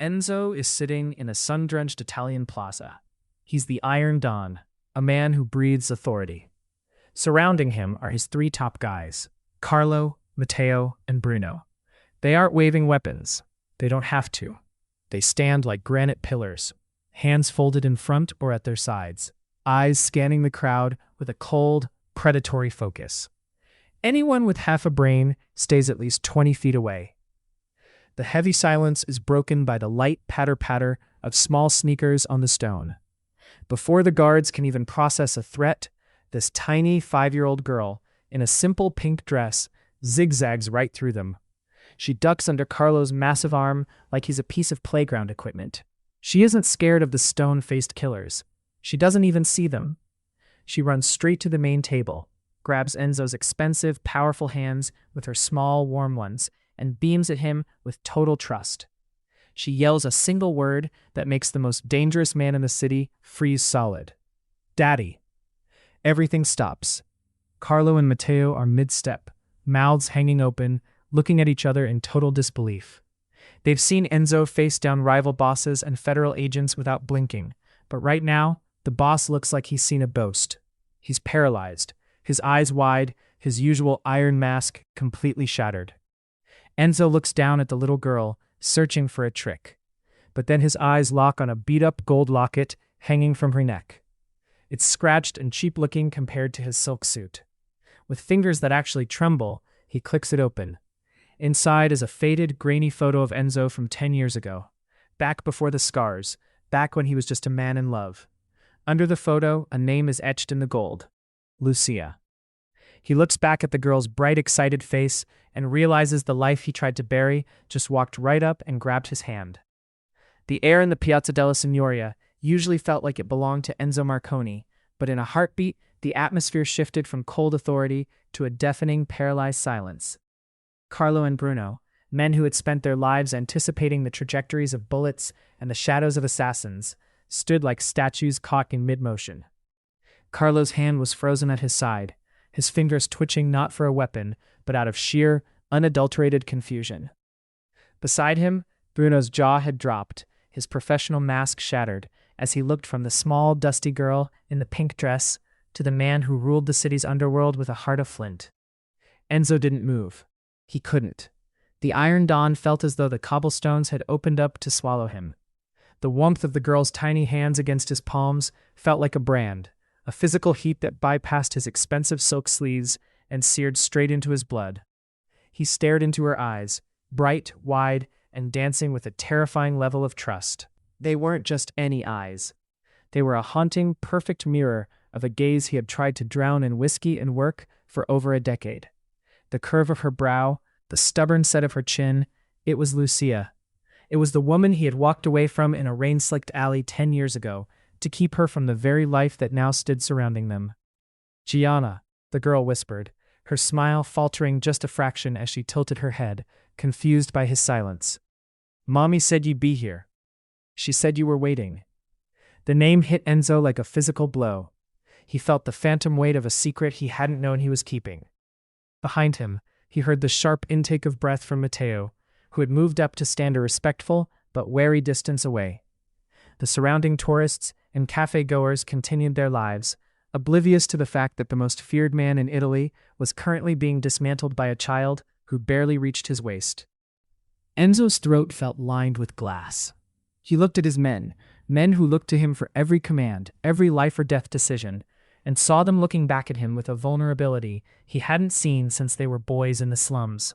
Enzo is sitting in a sun-drenched Italian plaza. He's the Iron Don, a man who breathes authority. Surrounding him are his three top guys, Carlo, Matteo, and Bruno. They aren't waving weapons. They don't have to. They stand like granite pillars, hands folded in front or at their sides, eyes scanning the crowd with a cold, predatory focus. Anyone with half a brain stays at least 20 feet away. The heavy silence is broken by the light patter-patter of small sneakers on the stone. Before the guards can even process a threat, this tiny 5-year-old girl, in a simple pink dress, zigzags right through them. She ducks under Carlo's massive arm like he's a piece of playground equipment. She isn't scared of the stone-faced killers. She doesn't even see them. She runs straight to the main table, grabs Enzo's expensive, powerful hands with her small, warm ones, and beams at him with total trust. She yells a single word that makes the most dangerous man in the city freeze solid. "Daddy." Everything stops. Carlo and Matteo are mid-step, mouths hanging open, looking at each other in total disbelief. They've seen Enzo face down rival bosses and federal agents without blinking, but right now, the boss looks like he's seen a ghost. He's paralyzed, his eyes wide, his usual iron mask completely shattered. Enzo looks down at the little girl, searching for a trick. But then his eyes lock on a beat-up gold locket hanging from her neck. It's scratched and cheap-looking compared to his silk suit. With fingers that actually tremble, he clicks it open. Inside is a faded, grainy photo of Enzo from 10 years ago. Back before the scars, back when he was just a man in love. Under the photo, a name is etched in the gold. Lucia. He looks back at the girl's bright, excited face and realizes the life he tried to bury just walked right up and grabbed his hand. The air in the Piazza della Signoria usually felt like it belonged to Enzo Marconi, but in a heartbeat, the atmosphere shifted from cold authority to a deafening, paralyzed silence. Carlo and Bruno, men who had spent their lives anticipating the trajectories of bullets and the shadows of assassins, stood like statues caught in mid-motion. Carlo's hand was frozen at his side, his fingers twitching not for a weapon, but out of sheer, unadulterated confusion. Beside him, Bruno's jaw had dropped, his professional mask shattered, as he looked from the small, dusty girl in the pink dress to the man who ruled the city's underworld with a heart of flint. Enzo didn't move. He couldn't. The Iron Dawn felt as though the cobblestones had opened up to swallow him. The warmth of the girl's tiny hands against his palms felt like a brand, a physical heat that bypassed his expensive silk sleeves and seared straight into his blood. He stared into her eyes, bright, wide, and dancing with a terrifying level of trust. They weren't just any eyes. They were a haunting, perfect mirror of a gaze he had tried to drown in whiskey and work for over a decade. The curve of her brow, the stubborn set of her chin, it was Lucia. It was the woman he had walked away from in a rain-slicked alley 10 years ago, to keep her from the very life that now stood surrounding them. "Gianna," the girl whispered, her smile faltering just a fraction as she tilted her head, confused by his silence. "Mommy said you'd be here. She said you were waiting." The name hit Enzo like a physical blow. He felt the phantom weight of a secret he hadn't known he was keeping. Behind him, he heard the sharp intake of breath from Matteo, who had moved up to stand a respectful but wary distance away. The surrounding tourists and cafe-goers continued their lives, oblivious to the fact that the most feared man in Italy was currently being dismantled by a child who barely reached his waist. Enzo's throat felt lined with glass. He looked at his men who looked to him for every command, every life-or-death decision, and saw them looking back at him with a vulnerability he hadn't seen since they were boys in the slums.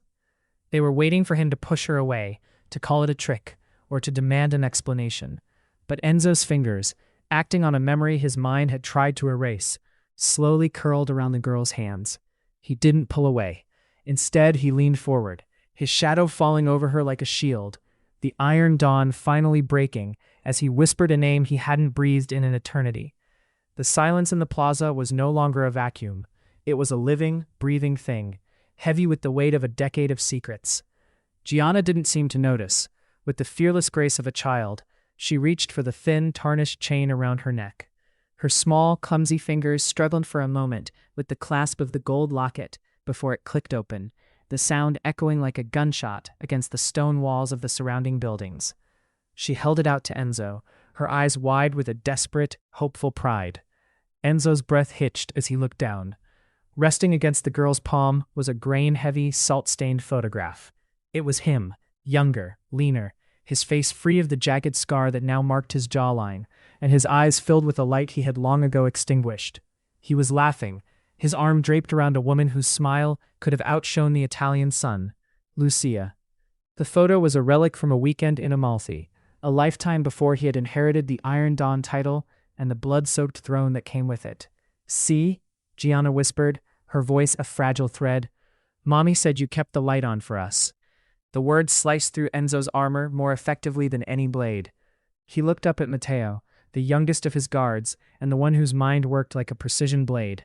They were waiting for him to push her away, to call it a trick, or to demand an explanation. But Enzo's fingers, acting on a memory his mind had tried to erase, slowly curled around the girl's hands. He didn't pull away. Instead, he leaned forward, his shadow falling over her like a shield, the Iron Dawn finally breaking as he whispered a name he hadn't breathed in an eternity. The silence in the plaza was no longer a vacuum. It was a living, breathing thing, heavy with the weight of a decade of secrets. Gianna didn't seem to notice. With the fearless grace of a child, she reached for the thin, tarnished chain around her neck. Her small, clumsy fingers struggled for a moment with the clasp of the gold locket before it clicked open, the sound echoing like a gunshot against the stone walls of the surrounding buildings. She held it out to Enzo, her eyes wide with a desperate, hopeful pride. Enzo's breath hitched as he looked down. Resting against the girl's palm was a grain-heavy, salt-stained photograph. It was him, younger, leaner, his face free of the jagged scar that now marked his jawline, and his eyes filled with a light he had long ago extinguished. He was laughing, his arm draped around a woman whose smile could have outshone the Italian sun, Lucia. The photo was a relic from a weekend in Amalfi, a lifetime before he had inherited the Iron Dawn title and the blood-soaked throne that came with it. "See?" Gianna whispered, her voice a fragile thread. "Mommy said you kept the light on for us." The words sliced through Enzo's armor more effectively than any blade. He looked up at Matteo, the youngest of his guards, and the one whose mind worked like a precision blade.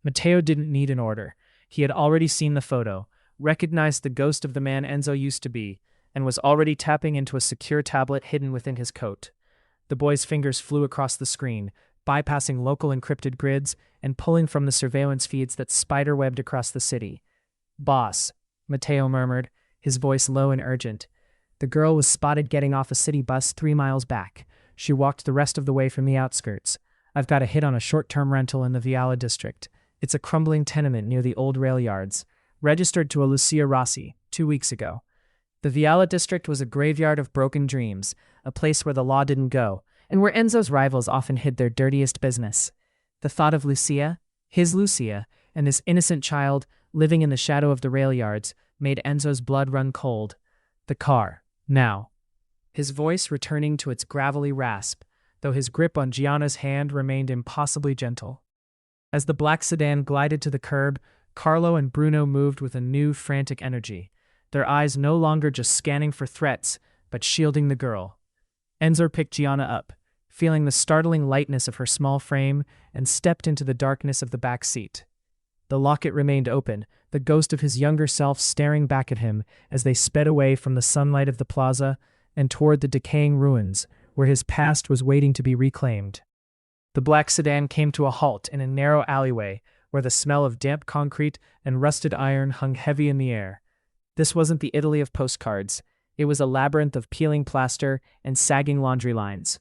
Matteo didn't need an order. He had already seen the photo, recognized the ghost of the man Enzo used to be, and was already tapping into a secure tablet hidden within his coat. The boy's fingers flew across the screen, bypassing local encrypted grids and pulling from the surveillance feeds that spiderwebbed across the city. "Boss," Matteo murmured, his voice low and urgent. The girl was spotted getting off a city bus 3 miles back. She walked the rest of the way from the outskirts. "I've got a hit on a short-term rental in the Viala district. It's a crumbling tenement near the old rail yards, registered to a Lucia Rossi 2 weeks ago." The Viala district was a graveyard of broken dreams, a place where the law didn't go, and where Enzo's rivals often hid their dirtiest business. The thought of Lucia, his Lucia, and this innocent child living in the shadow of the rail yards made Enzo's blood run cold. "The car, now." His voice returning to its gravelly rasp, though his grip on Gianna's hand remained impossibly gentle. As the black sedan glided to the curb, Carlo and Bruno moved with a new, frantic energy, their eyes no longer just scanning for threats, but shielding the girl. Enzo picked Gianna up, feeling the startling lightness of her small frame, and stepped into the darkness of the back seat. The locket remained open, the ghost of his younger self staring back at him as they sped away from the sunlight of the plaza and toward the decaying ruins where his past was waiting to be reclaimed. The black sedan came to a halt in a narrow alleyway where the smell of damp concrete and rusted iron hung heavy in the air. This wasn't the Italy of postcards. It was a labyrinth of peeling plaster and sagging laundry lines.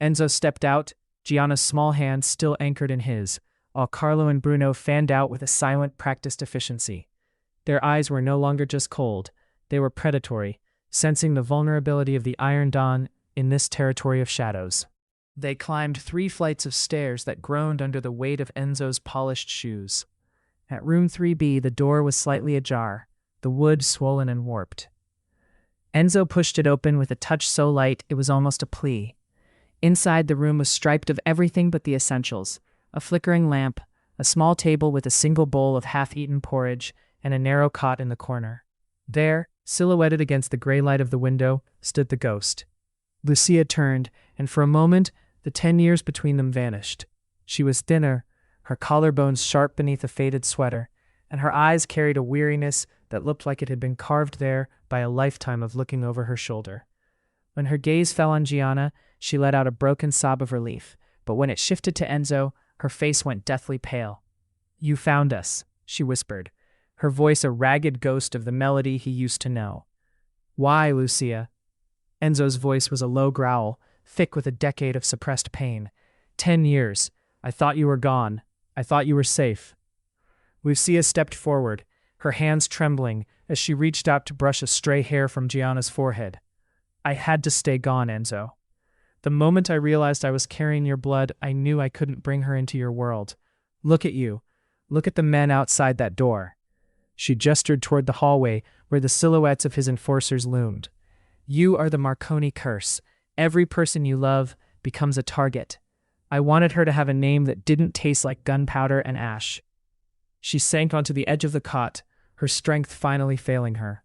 Enzo stepped out, Gianna's small hand still anchored in his, while Carlo and Bruno fanned out with a silent, practiced efficiency. Their eyes were no longer just cold, they were predatory, sensing the vulnerability of the Iron Dawn in this territory of shadows. They climbed 3 flights of stairs that groaned under the weight of Enzo's polished shoes. At room 3B, the door was slightly ajar, the wood swollen and warped. Enzo pushed it open with a touch so light it was almost a plea. Inside, the room was striped of everything but the essentials: a flickering lamp, a small table with a single bowl of half-eaten porridge, and a narrow cot in the corner. There, silhouetted against the gray light of the window, stood the ghost. Lucia turned, and for a moment, the 10 years between them vanished. She was thinner, her collarbones sharp beneath a faded sweater, and her eyes carried a weariness that looked like it had been carved there by a lifetime of looking over her shoulder. When her gaze fell on Gianna, she let out a broken sob of relief, but when it shifted to Enzo, her face went deathly pale. "You found us," she whispered, her voice a ragged ghost of the melody he used to know. "Why, Lucia?" Enzo's voice was a low growl, thick with a decade of suppressed pain. 10 years. I thought you were gone. I thought you were safe." Lucia stepped forward, her hands trembling as she reached out to brush a stray hair from Gianna's forehead. "I had to stay gone, Enzo. The moment I realized I was carrying your blood, I knew I couldn't bring her into your world. Look at you. Look at the men outside that door." She gestured toward the hallway where the silhouettes of his enforcers loomed. "You are the Marconi curse. Every person you love becomes a target. I wanted her to have a name that didn't taste like gunpowder and ash." She sank onto the edge of the cot, her strength finally failing her.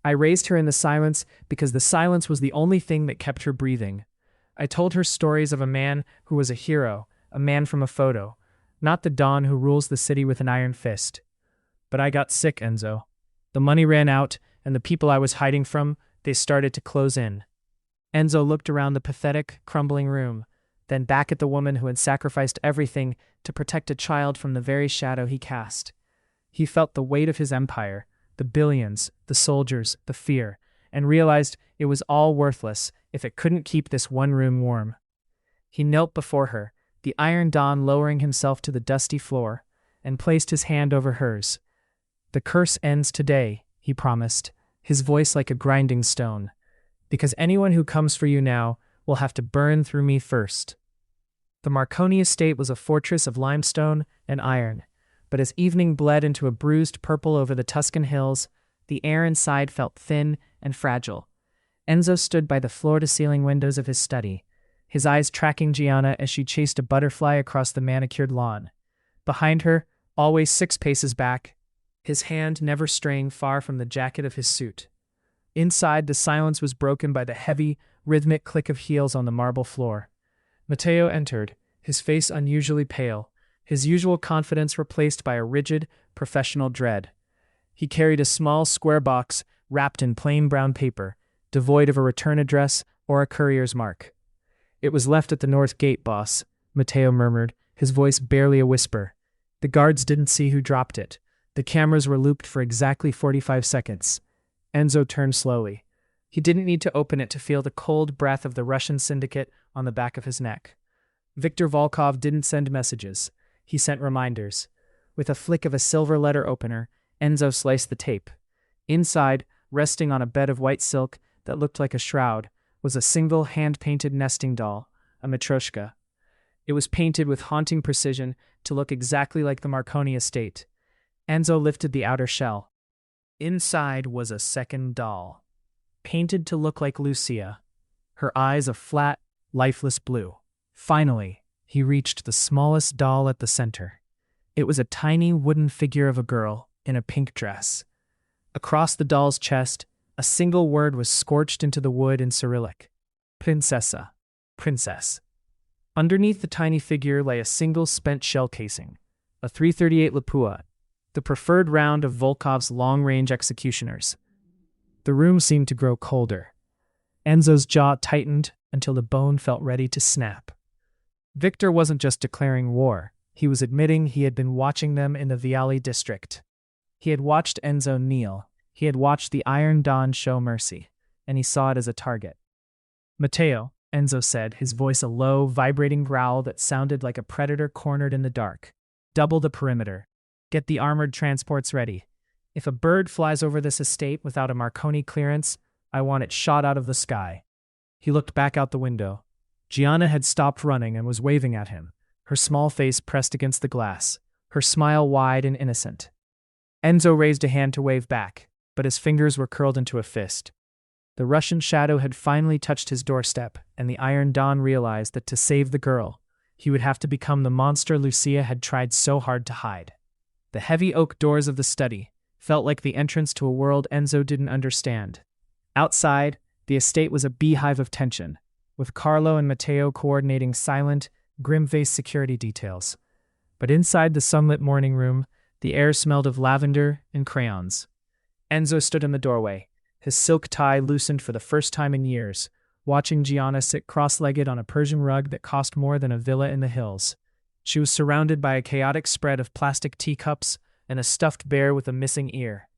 I raised her in the silence because the silence was the only thing that kept her breathing. I told her stories of a man who was a hero, a man from a photo, not the Don who rules the city with an iron fist. But I got sick, Enzo. The money ran out, and the people I was hiding from, they started to close in. Enzo looked around the pathetic, crumbling room, then back at the woman who had sacrificed everything to protect a child from the very shadow he cast. He felt the weight of his empire, the billions, the soldiers, the fear, and realized it was all worthless if it couldn't keep this one room warm. He knelt before her, the Iron Dawn lowering himself to the dusty floor, and placed his hand over hers. "The curse ends today," he promised, his voice like a grinding stone, "because anyone who comes for you now will have to burn through me first." The Marconi estate was a fortress of limestone and iron, but as evening bled into a bruised purple over the Tuscan hills, the air inside felt thin and fragile. Enzo stood by the floor-to-ceiling windows of his study, his eyes tracking Gianna as she chased a butterfly across the manicured lawn. Behind her, always 6 paces back, his hand never straying far from the jacket of his suit. Inside, the silence was broken by the heavy, rhythmic click of heels on the marble floor. Matteo entered, his face unusually pale, his usual confidence replaced by a rigid, professional dread. He carried a small, square box wrapped in plain brown paper, devoid of a return address or a courier's mark. "It was left at the north gate, boss," Matteo murmured, his voice barely a whisper. "The guards didn't see who dropped it. The cameras were looped for exactly 45 seconds. Enzo turned slowly. He didn't need to open it to feel the cold breath of the Russian syndicate on the back of his neck. Viktor Volkov didn't send messages. He sent reminders. With a flick of a silver letter opener, Enzo sliced the tape. Inside, resting on a bed of white silk that looked like a shroud, was a single hand-painted nesting doll, a matryoshka. It was painted with haunting precision to look exactly like the Marconi estate. Enzo lifted the outer shell. Inside was a second doll, painted to look like Lucia, her eyes a flat, lifeless blue. Finally, he reached the smallest doll at the center. It was a tiny wooden figure of a girl in a pink dress. Across the doll's chest, a single word was scorched into the wood in Cyrillic. Princessa. Princess. Underneath the tiny figure lay a single spent shell casing, a .338 Lapua, the preferred round of Volkov's long-range executioners. The room seemed to grow colder. Enzo's jaw tightened until the bone felt ready to snap. Viktor wasn't just declaring war. He was admitting he had been watching them in the Viale district. He had watched Enzo kneel. He had watched the Iron Dawn show mercy, and he saw it as a target. "Matteo," Enzo said, his voice a low, vibrating growl that sounded like a predator cornered in the dark. "Double the perimeter. Get the armored transports ready. If a bird flies over this estate without a Marconi clearance, I want it shot out of the sky." He looked back out the window. Gianna had stopped running and was waving at him, her small face pressed against the glass, her smile wide and innocent. Enzo raised a hand to wave back, but his fingers were curled into a fist. The Russian shadow had finally touched his doorstep, and the Iron Dawn realized that to save the girl, he would have to become the monster Lucia had tried so hard to hide. The heavy oak doors of the study felt like the entrance to a world Enzo didn't understand. Outside, the estate was a beehive of tension, with Carlo and Matteo coordinating silent, grim-faced security details. But inside the sunlit morning room, the air smelled of lavender and crayons. Enzo stood in the doorway, his silk tie loosened for the first time in years, watching Gianna sit cross-legged on a Persian rug that cost more than a villa in the hills. She was surrounded by a chaotic spread of plastic teacups and a stuffed bear with a missing ear.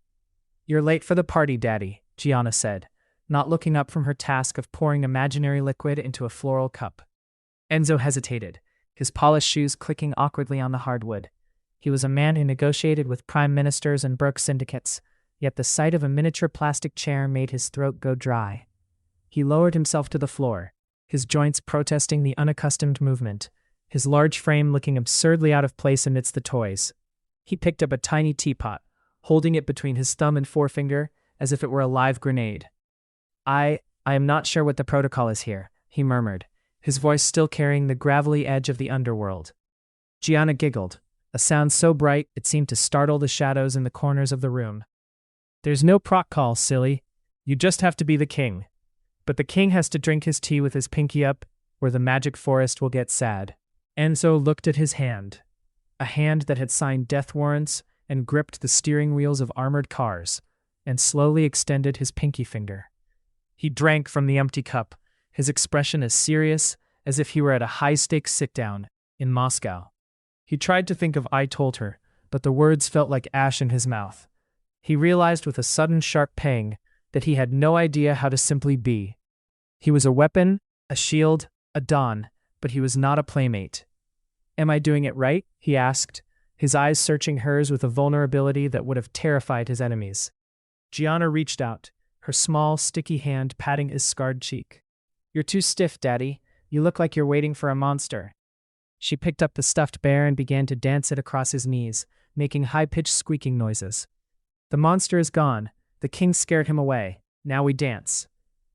"You're late for the party, Daddy," Gianna said, not looking up from her task of pouring imaginary liquid into a floral cup. Enzo hesitated, his polished shoes clicking awkwardly on the hardwood. He was a man who negotiated with prime ministers and broke syndicates, yet the sight of a miniature plastic chair made his throat go dry. He lowered himself to the floor, his joints protesting the unaccustomed movement, his large frame looking absurdly out of place amidst the toys. He picked up a tiny teapot, holding it between his thumb and forefinger as if it were a live grenade. I am not sure what the protocol is here," he murmured, his voice still carrying the gravelly edge of the underworld. Gianna giggled, a sound so bright it seemed to startle the shadows in the corners of the room. "There's no proc call, silly. You just have to be the king. But the king has to drink his tea with his pinky up, or the magic forest will get sad." Enzo looked at his hand, a hand that had signed death warrants and gripped the steering wheels of armored cars, and slowly extended his pinky finger. He drank from the empty cup, his expression as serious as if he were at a high-stakes sit-down in Moscow. He tried to think of "I told her," but the words felt like ash in his mouth. He realized with a sudden sharp pang that he had no idea how to simply be. He was a weapon, a shield, a dawn, but he was not a playmate. "Am I doing it right?" he asked, his eyes searching hers with a vulnerability that would have terrified his enemies. Gianna reached out, her small, sticky hand patting his scarred cheek. "You're too stiff, Daddy. You look like you're waiting for a monster." She picked up the stuffed bear and began to dance it across his knees, making high-pitched squeaking noises. "The monster is gone. The king scared him away. Now we dance."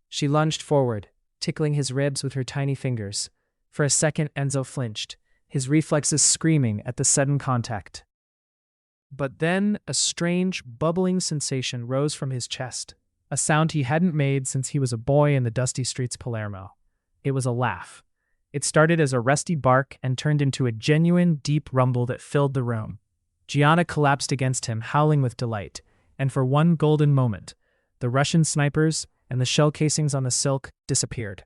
She lunged forward, tickling his ribs with her tiny fingers. For a second, Enzo flinched, his reflexes screaming at the sudden contact. But then a strange, bubbling sensation rose from his chest, a sound he hadn't made since he was a boy in the dusty streets of Palermo. It was a laugh. It started as a rusty bark and turned into a genuine, deep rumble that filled the room. Gianna collapsed against him, howling with delight, and for one golden moment, the Russian snipers and the shell casings on the silk disappeared.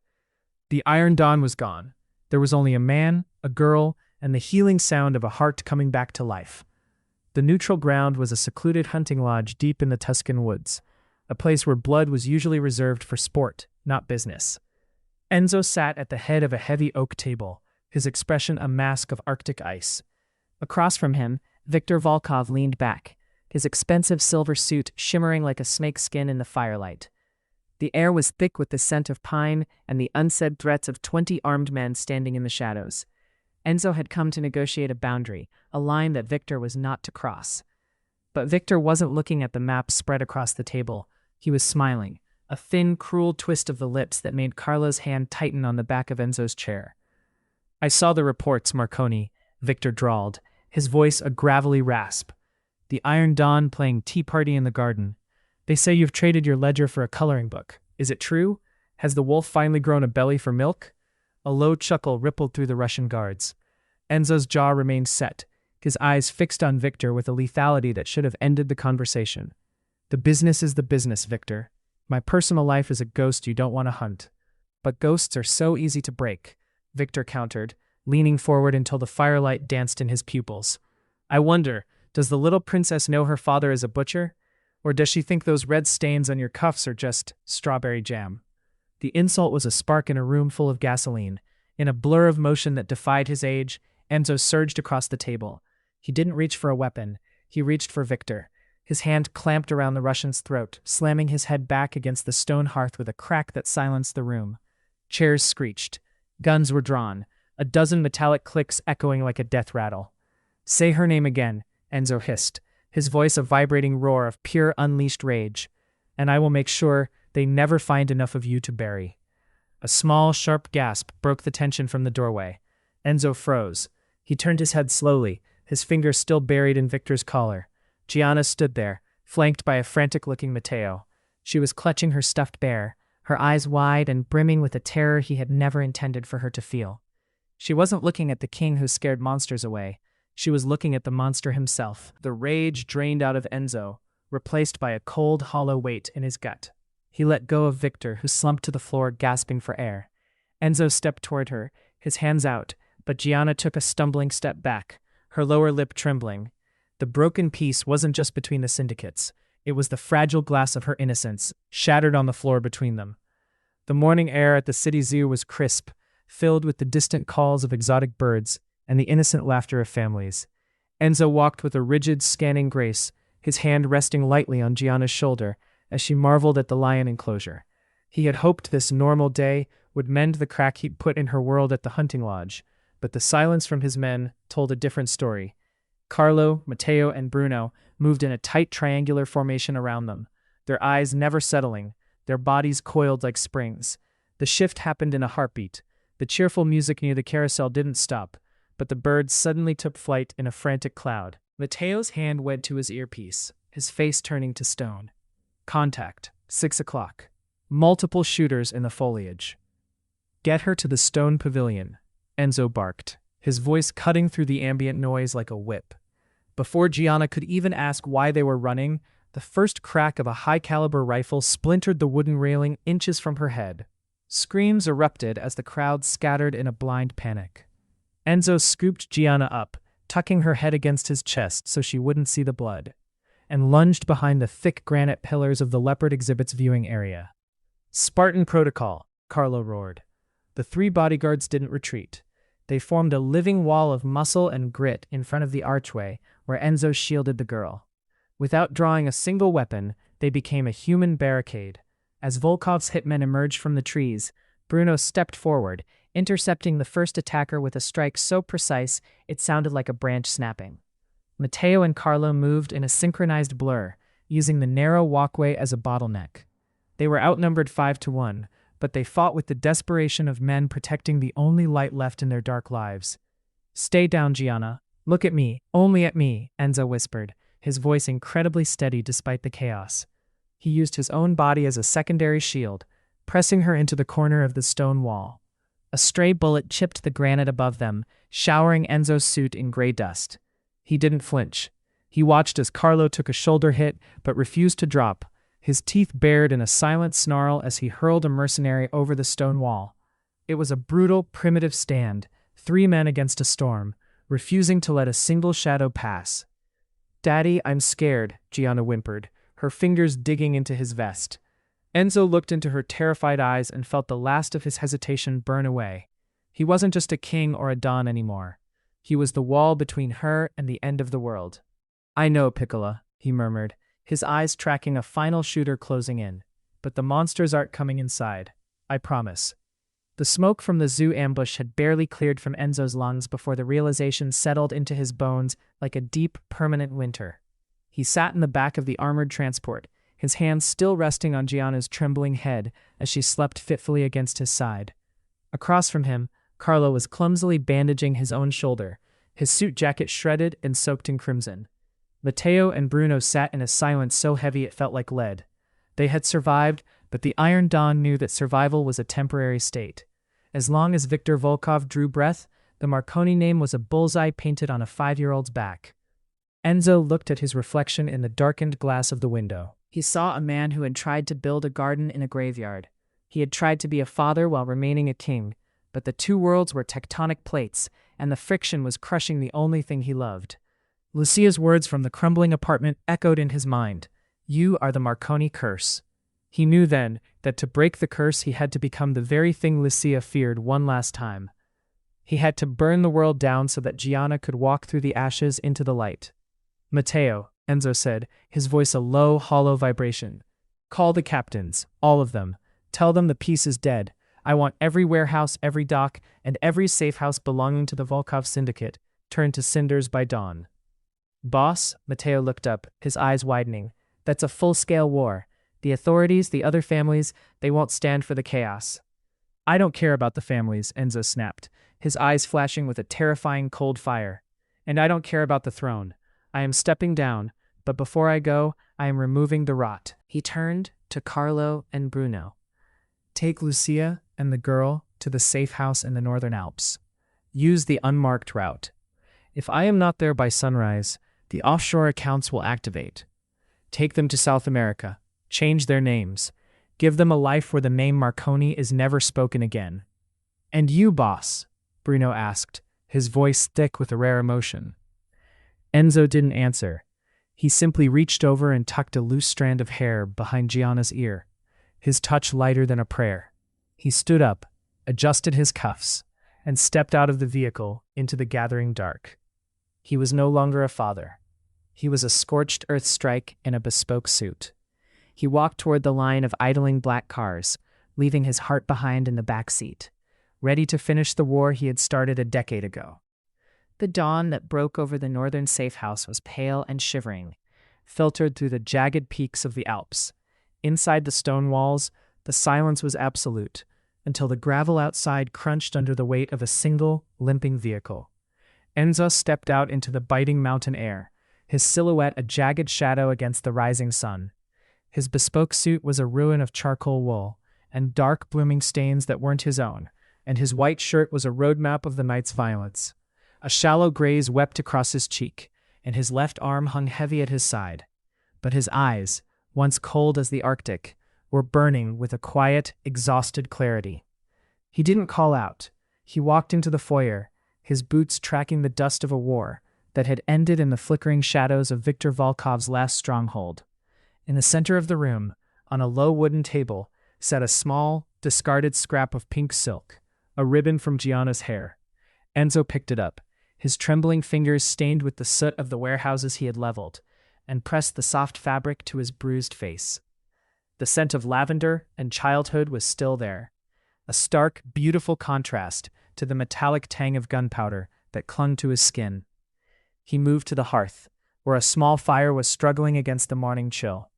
The Iron Dawn was gone. There was only a man, a girl, and the healing sound of a heart coming back to life. The neutral ground was a secluded hunting lodge deep in the Tuscan woods, a place where blood was usually reserved for sport, not business. Enzo sat at the head of a heavy oak table, his expression a mask of Arctic ice. Across from him, Viktor Volkov leaned back, his expensive silver suit shimmering like a snake's skin in the firelight. The air was thick with the scent of pine and the unsaid threats of 20 armed men standing in the shadows. Enzo had come to negotiate a boundary, a line that Viktor was not to cross. But Viktor wasn't looking at the map spread across the table. He was smiling, a thin, cruel twist of the lips that made Carla's hand tighten on the back of Enzo's chair. "I saw the reports, Marconi," Viktor drawled, his voice a gravelly rasp. "The Iron Dawn playing Tea Party in the garden. They say you've traded your ledger for a coloring book. Is it true? Has the wolf finally grown a belly for milk?" A low chuckle rippled through the Russian guards. Enzo's jaw remained set, his eyes fixed on Viktor with a lethality that should have ended the conversation. "The business is the business, Viktor. My personal life is a ghost you don't want to hunt. But ghosts are so easy to break," Viktor countered, leaning forward until the firelight danced in his pupils. "I wonder, does the little princess know her father is a butcher? Or does she think those red stains on your cuffs are just strawberry jam?" The insult was a spark in a room full of gasoline. In a blur of motion that defied his age, Enzo surged across the table. He didn't reach for a weapon. He reached for Viktor. His hand clamped around the Russian's throat, slamming his head back against the stone hearth with a crack that silenced the room. Chairs screeched. Guns were drawn, a dozen metallic clicks echoing like a death rattle. "Say her name again," Enzo hissed, his voice a vibrating roar of pure unleashed rage. "And I will make sure they never find enough of you to bury." A small, sharp gasp broke the tension from the doorway. Enzo froze. He turned his head slowly, his fingers still buried in Viktor's collar. Gianna stood there, flanked by a frantic-looking Matteo. She was clutching her stuffed bear, her eyes wide and brimming with a terror he had never intended for her to feel. She wasn't looking at the king who scared monsters away. She was looking at the monster himself. The rage drained out of Enzo, replaced by a cold, hollow weight in his gut. He let go of Viktor, who slumped to the floor, gasping for air. Enzo stepped toward her, his hands out, but Gianna took a stumbling step back, her lower lip trembling. The broken piece wasn't just between the syndicates. It was the fragile glass of her innocence, shattered on the floor between them. The morning air at the city zoo was crisp, filled with the distant calls of exotic birds and the innocent laughter of families. Enzo walked with a rigid, scanning grace, his hand resting lightly on Gianna's shoulder as she marveled at the lion enclosure. He had hoped this normal day would mend the crack he'd put in her world at the hunting lodge, but the silence from his men told a different story. Carlo, Matteo, and Bruno moved in a tight triangular formation around them, their eyes never settling, their bodies coiled like springs. The shift happened in a heartbeat. The cheerful music near the carousel didn't stop, but the birds suddenly took flight in a frantic cloud. Matteo's hand went to his earpiece, his face turning to stone. Contact, 6 o'clock. Multiple shooters in the foliage. "Get her to the stone pavilion," Enzo barked, his voice cutting through the ambient noise like a whip. Before Gianna could even ask why they were running, the first crack of a high-caliber rifle splintered the wooden railing inches from her head. Screams erupted as the crowd scattered in a blind panic. Enzo scooped Gianna up, tucking her head against his chest so she wouldn't see the blood, and lunged behind the thick granite pillars of the leopard exhibit's viewing area. "Spartan protocol," Carlo roared. The three bodyguards didn't retreat. They formed a living wall of muscle and grit in front of the archway where Enzo shielded the girl. Without drawing a single weapon, they became a human barricade. As Volkov's hitmen emerged from the trees, Bruno stepped forward, intercepting the first attacker with a strike so precise it sounded like a branch snapping. Matteo and Carlo moved in a synchronized blur, using the narrow walkway as a bottleneck. They were outnumbered 5-1, but they fought with the desperation of men protecting the only light left in their dark lives. "Stay down, Gianna. Look at me, only at me," Enzo whispered, his voice incredibly steady despite the chaos. He used his own body as a secondary shield, pressing her into the corner of the stone wall. A stray bullet chipped the granite above them, showering Enzo's suit in gray dust. He didn't flinch. He watched as Carlo took a shoulder hit but refused to drop, his teeth bared in a silent snarl as he hurled a mercenary over the stone wall. It was a brutal, primitive stand, 3 men against a storm, refusing to let a single shadow pass. "Daddy, I'm scared," Gianna whimpered, her fingers digging into his vest. Enzo looked into her terrified eyes and felt the last of his hesitation burn away. He wasn't just a king or a don anymore. He was the wall between her and the end of the world. "I know, Piccola," he murmured, his eyes tracking a final shooter closing in. "But the monsters aren't coming inside. I promise." The smoke from the zoo ambush had barely cleared from Enzo's lungs before the realization settled into his bones like a deep, permanent winter. He sat in the back of the armored transport, his hands still resting on Gianna's trembling head as she slept fitfully against his side. Across from him, Carlo was clumsily bandaging his own shoulder, his suit jacket shredded and soaked in crimson. Matteo and Bruno sat in a silence so heavy it felt like lead. They had survived, but the Iron Dawn knew that survival was a temporary state. As long as Victor Volkov drew breath, the Marconi name was a bullseye painted on a 5-year-old's back. Enzo looked at his reflection in the darkened glass of the window. He saw a man who had tried to build a garden in a graveyard. He had tried to be a father while remaining a king, but the two worlds were tectonic plates, and the friction was crushing the only thing he loved. Lucia's words from the crumbling apartment echoed in his mind. "You are the Marconi curse." He knew then that to break the curse he had to become the very thing Lucia feared one last time. He had to burn the world down so that Gianna could walk through the ashes into the light. "Matteo," Enzo said, his voice a low, hollow vibration. "Call the captains, all of them. Tell them the peace is dead. I want every warehouse, every dock, and every safe house belonging to the Volkov Syndicate turned to cinders by dawn." "Boss," Matteo looked up, his eyes widening. "That's a full-scale war. The authorities, the other families, they won't stand for the chaos." "I don't care about the families," Enzo snapped, his eyes flashing with a terrifying cold fire. "And I don't care about the throne. I am stepping down, but before I go, I am removing the rot." He turned to Carlo and Bruno. "Take Lucia and the girl to the safe house in the Northern Alps. Use the unmarked route. If I am not there by sunrise, the offshore accounts will activate. Take them to South America. Change their names. Give them a life where the name Marconi is never spoken again." "And you, boss?" Bruno asked, his voice thick with a rare emotion. Enzo didn't answer. He simply reached over and tucked a loose strand of hair behind Gianna's ear, his touch lighter than a prayer. He stood up, adjusted his cuffs, and stepped out of the vehicle into the gathering dark. He was no longer a father. He was a scorched earth strike in a bespoke suit. He walked toward the line of idling black cars, leaving his heart behind in the back seat, ready to finish the war he had started a decade ago. The dawn that broke over the northern safe house was pale and shivering, filtered through the jagged peaks of the Alps. Inside the stone walls, the silence was absolute, until the gravel outside crunched under the weight of a single, limping vehicle. Enzo stepped out into the biting mountain air, his silhouette a jagged shadow against the rising sun. His bespoke suit was a ruin of charcoal wool and dark blooming stains that weren't his own, and his white shirt was a roadmap of the night's violence. A shallow graze wept across his cheek, and his left arm hung heavy at his side. But his eyes, once cold as the Arctic, were burning with a quiet, exhausted clarity. He didn't call out. He walked into the foyer, his boots tracking the dust of a war that had ended in the flickering shadows of Viktor Volkov's last stronghold. In the center of the room, on a low wooden table, sat a small, discarded scrap of pink silk, a ribbon from Gianna's hair. Enzo picked it up, his trembling fingers stained with the soot of the warehouses he had leveled, and pressed the soft fabric to his bruised face. The scent of lavender and childhood was still there, a stark, beautiful contrast to the metallic tang of gunpowder that clung to his skin. He moved to the hearth, where a small fire was struggling against the morning chill.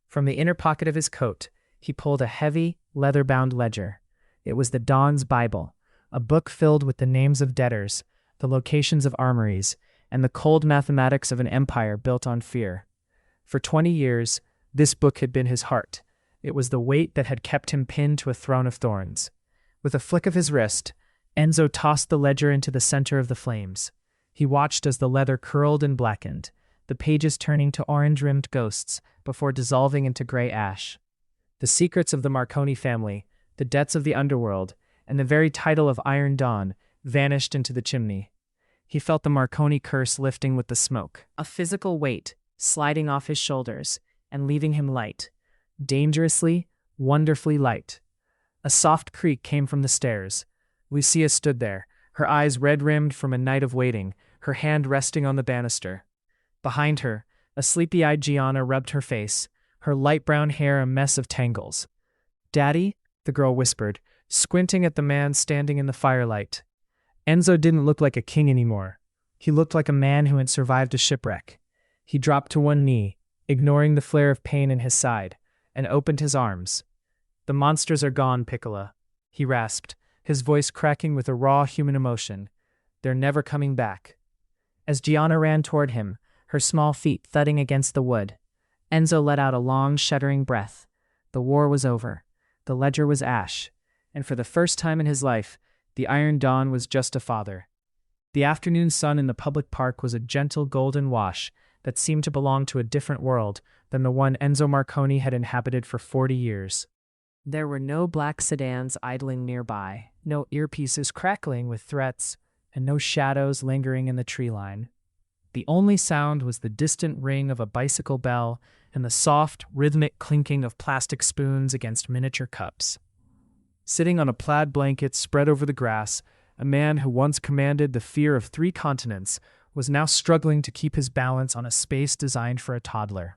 From the inner pocket of his coat, he pulled a heavy, leather-bound ledger. It was the Don's Bible, a book filled with the names of debtors, the locations of armories, and the cold mathematics of an empire built on fear. For 20 years, this book had been his heart. It was the weight that had kept him pinned to a throne of thorns. With a flick of his wrist, Enzo tossed the ledger into the center of the flames. He watched as the leather curled and blackened, the pages turning to orange-rimmed ghosts before dissolving into gray ash. The secrets of the Marconi family, the debts of the underworld, and the very title of Iron Dawn vanished into the chimney. He felt the Marconi curse lifting with the smoke, a physical weight sliding off his shoulders and leaving him light, dangerously, wonderfully light. A soft creak came from the stairs. Lucia stood there, her eyes red-rimmed from a night of waiting, her hand resting on the banister. Behind her, a sleepy-eyed Gianna rubbed her face, her light brown hair a mess of tangles. "Daddy?" the girl whispered, squinting at the man standing in the firelight. Enzo didn't look like a king anymore. He looked like a man who had survived a shipwreck. He dropped to one knee, ignoring the flare of pain in his side, and opened his arms. "The monsters are gone, Piccola," he rasped, his voice cracking with a raw human emotion. "They're never coming back." As Gianna ran toward him, her small feet thudding against the wood, Enzo let out a long, shuddering breath. The war was over. The ledger was ash. And for the first time in his life, the Iron Dawn was just a father. The afternoon sun in the public park was a gentle golden wash that seemed to belong to a different world than the one Enzo Marconi had inhabited for 40 years. There were no black sedans idling nearby, no earpieces crackling with threats, and no shadows lingering in the tree line. The only sound was the distant ring of a bicycle bell and the soft, rhythmic clinking of plastic spoons against miniature cups. Sitting on a plaid blanket spread over the grass, a man who once commanded the fear of 3 continents was now struggling to keep his balance on a space designed for a toddler.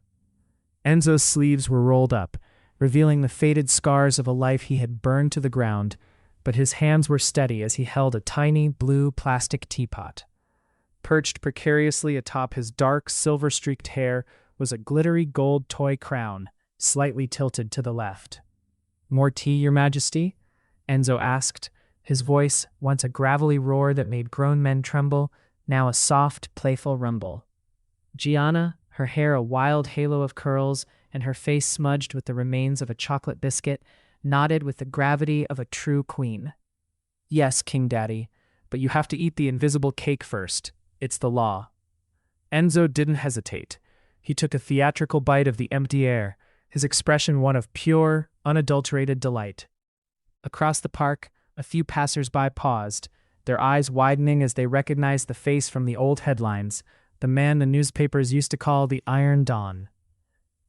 Enzo's sleeves were rolled up, revealing the faded scars of a life he had burned to the ground, but his hands were steady as he held a tiny blue plastic teapot. Perched precariously atop his dark, silver-streaked hair was a glittery gold toy crown, slightly tilted to the left. "More tea, Your Majesty?" Enzo asked, his voice, once a gravelly roar that made grown men tremble, now a soft, playful rumble. Gianna, her hair a wild halo of curls and her face smudged with the remains of a chocolate biscuit, nodded with the gravity of a true queen. "Yes, King Daddy, but you have to eat the invisible cake first. It's the law." Enzo didn't hesitate. He took a theatrical bite of the empty air, his expression one of pure, unadulterated delight. Across the park, a few passers-by paused, their eyes widening as they recognized the face from the old headlines, the man the newspapers used to call the Iron Dawn.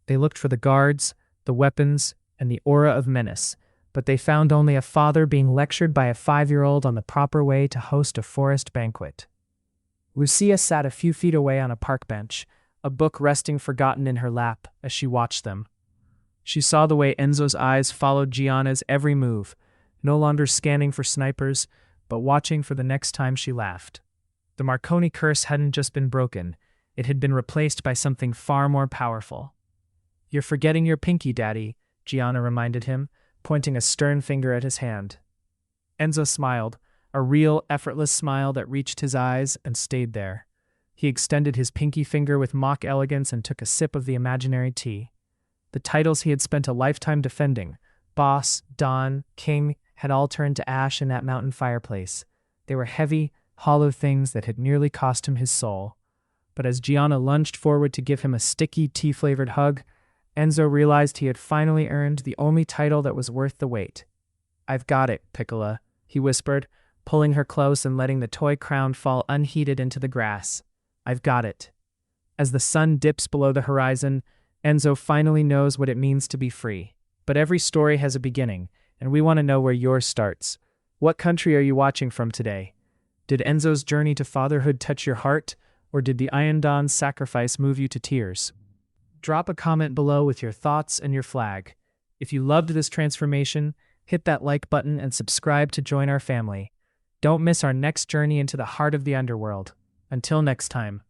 They looked for the guards, the weapons, and the aura of menace, but they found only a father being lectured by a 5-year-old on the proper way to host a forest banquet. Lucia sat a few feet away on a park bench, a book resting forgotten in her lap as she watched them. She saw the way Enzo's eyes followed Gianna's every move, no longer scanning for snipers, but watching for the next time she laughed. The Marconi curse hadn't just been broken, it had been replaced by something far more powerful. "You're forgetting your pinky, Daddy," Gianna reminded him, pointing a stern finger at his hand. Enzo smiled, a real, effortless smile that reached his eyes and stayed there. He extended his pinky finger with mock elegance and took a sip of the imaginary tea. The titles he had spent a lifetime defending, boss, don, king, had all turned to ash in that mountain fireplace. They were heavy, hollow things that had nearly cost him his soul. But as Gianna lunged forward to give him a sticky, tea-flavored hug, Enzo realized he had finally earned the only title that was worth the wait. "I've got it, Piccola," he whispered, pulling her close and letting the toy crown fall unheeded into the grass. "I've got it." As the sun dips below the horizon, Enzo finally knows what it means to be free. But every story has a beginning, and we want to know where yours starts. What country are you watching from today? Did Enzo's journey to fatherhood touch your heart, or did the Iron Dawn's sacrifice move you to tears? Drop a comment below with your thoughts and your flag. If you loved this transformation, hit that like button and subscribe to join our family. Don't miss our next journey into the heart of the underworld. Until next time.